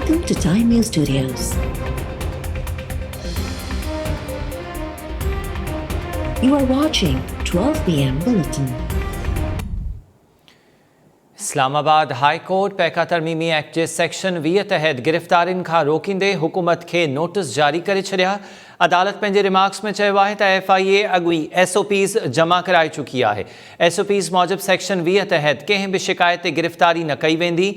Welcome to Time News Studios. You are watching 12 p.m. Bulletin. Islamabad high court PECA तरमीमी act जे section 20 तहत गिरफ़्तारियुनि खां रोकींदे हुकूमत खे नोटिस जारी करे छॾिया। अदालत पंहिंजे रिमार्क्स में चयो आहे त FIA अॻुई SOPs जमा कराए चुकी आहे। SOPs मूजिबि सेक्शन 20 तहत कंहिं बि शिकायत ते गिरफ़्तारी न कई वेंदी।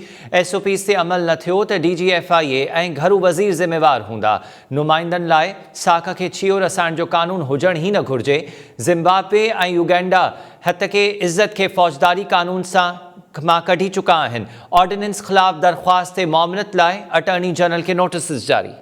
SOPs ते अमल न थियो त DG FIA ऐं घरू वज़ीर ज़िम्मेवार हूंदा। नुमाइंदनि लाइ साख खे छियो रसाइण जो कानून हुजण ई न घुरिजे। ज़िम्बाब्वे ऐं युगांडा हथके इज़त खे फ़ौजदारी कानून सां मां कढी चुका आहिनि। ऑर्डिनेंस ख़िलाफ़ दरख़्वास्त ते मौमनत लाइ अटॉर्नी जनरल खे नोटिस जारी।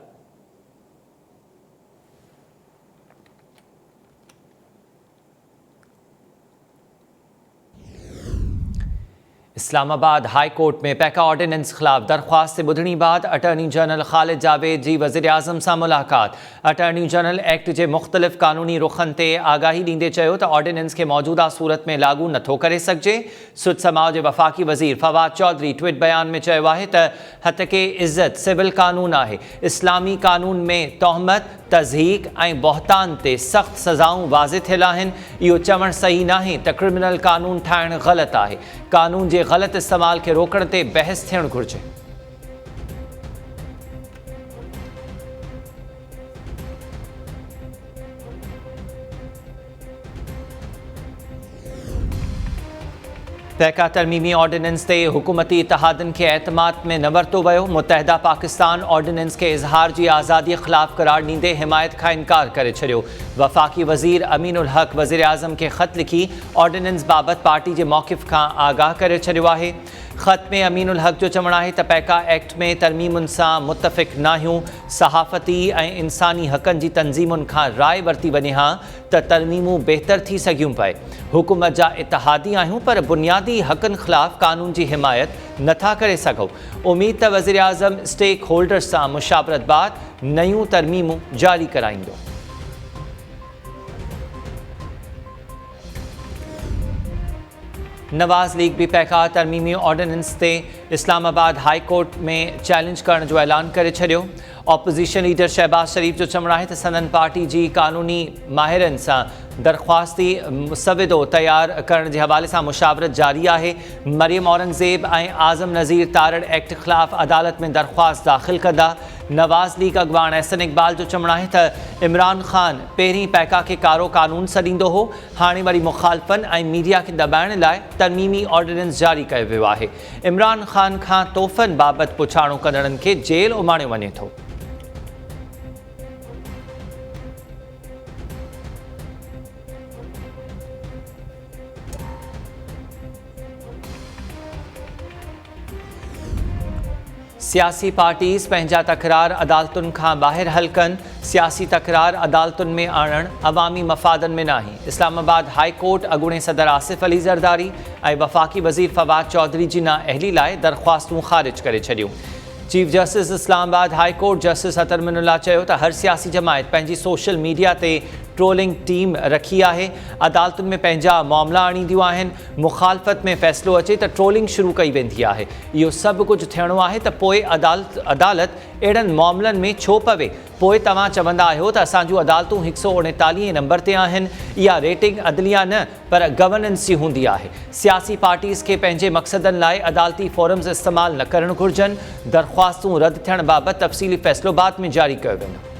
इस्लामाबाद हाई कोर्ट में पैका ऑर्डिनेंस ख़िलाफ़ दरख़्वास्त से ॿुधणी बाद अटॉर्नी जनरल ख़ालिद जावेद जी वज़ीर आज़म सां मुलाक़ात। अटॉर्नी जनरल एक्ट जे मुख़्तलिफ़ क़ानूनी रुख़नि ते आगाही ॾींदे चयो त ऑर्डिनेंस खे मौजूदा सूरत में लागू नथो करे सघिजे। सुद समाज जे वफ़ाक़ी वज़ीर फवाद चौधरी ट्वीट बयान में चयो आहे त हथके इज़त सिविल कानून आहे। इस्लामी कानून में तोहमत, तज़हीक ऐं बहतान ते सख़्त सज़ाऊं वाज़े थियल आहिनि। इहो चवणु सही नाहे त क्रिमिनल कानून ठाहिणु ग़लति आहे। कानून जे ग़लति इस्तेमाल खे रोकण ते बहस थियणु घुरिजे। पैका तरमीमी ऑर्डिनेंस ते हुकूमती इतिहादनि खे एतमाद में न वरितो वियो। मुतहदा पाकिस्तान ऑर्डिनेंस खे इज़हार जी आज़ादी ख़िलाफ़ करार ॾींदे हिमायत खां इनकार करे छॾियो। वफ़ाक़ी वज़ीर अमीनुल हक़ वज़ीर आज़म खे ख़त लिखी ऑर्डिनेंस बाबति पार्टी जे मौक़िफ़ खां आगाह करे छॾियो आहे। ख़त में अमीनुल हक़ जो चवणु आहे त पैका एक्ट में तरमीमुनि सां मुतफ़िक़ नाहियूं। सहाफ़ती ऐं इंसानी हक़नि जी तंज़ीमुनि खां राय वरिती वञे हा त तरमीमूं बहितर थी सघियूं पए। हुकूमत जा इतिहादी आहियूं पर बुनियादी हक़नि ख़िलाफ़ कानून जी हिमायत नथा करे सघूं। उमीद त वज़ीर आज़म स्टेक होल्डर्स सां मुशावरत बाद नयूं तरमीमूं जारी कराईंदो। नवाज़ लीग भी पैका तरमीमी ऑर्डिनेंस ते इस्लामाबाद हाई कोर्ट में चैलेंज करण जो ऐलान करे छॾियो। ऑपोज़िशन लीडर शहबाज शरीफ जो चवणु आहे त संदन पार्टी जी कानूनी माहिरनि सां दरख़्वास्ती मुसविदो तैयार करण जे हवाले सां मुशावरत जारी आहे। मरियम औरंगज़ेब ऐं आज़म नज़ीर तारड़ एक्ट ख़िलाफ़ अदालत में दरख़्वास्त दाख़िल कंदा। नवाज़ लीग अॻवान एहसन इक़बाल जो चवणु आहे त इमरान ख़ान पहिरीं पैका खे कारो कानून सॾींदो हो, हाणे वरी मुख़ालिफ़नि ऐं मीडिया खे दॿाइण लाइ तरमीमी ऑर्डिनेंस जारी कयो वियो आहे। इमरान ख़ान खां तोहफ़नि बाबति पुछाणो कंदड़नि खे जेल उमाणियो वञे थो। सियासी पार्टीज़ पंहिंजा तकरार अदालतुनि खां ॿाहिरि हल कनि। सियासी तकरार अदालतुनि में आणणु अवामी मफ़ादनि में नाहे। इस्लामाबाद हाई कोर्ट अॻूणे सदर आसिफ अली ज़रदारी ऐं वफ़ाक़ी वज़ीर फवाद चौधरी जी नाअहली लाइ दरख़्वास्तूं ख़ारिज करे छॾियूं। Chief justice Islamabad high court justice Athar Minallah चयो त हर सियासी जमायत पंहिंजी सोशल मीडिया ते ट्रोलिंग टीम रखी आहे। अदालतुनि में पंहिंजा मामला आणींदियूं आहिनि। मुख़ालफ़त में फ़ैसिलो अचे त ट्रोलिंग शुरू कई वेंदी आहे। इहो सभु कुझु थियणो आहे त पोइ अदालत अहिड़नि मामलनि में छो पवे। पोइ तव्हां चवंदा आहियो त असांजूं अदालतूं 149 नंबर ते आहिनि। इहा रेटिंग अदलिया न पर गवर्नेंस जी हूंदी आहे। सियासी पार्टीज़ खे पंहिंजे मक़सदनि लाइ अदालती फोरम्स इस्तेमालु न करणु घुरिजनि। दरख़्वास्तूं रद्द थियण बाबति तफ़सीली फ़ैसिलो बाद में जारी कयो वेंदो।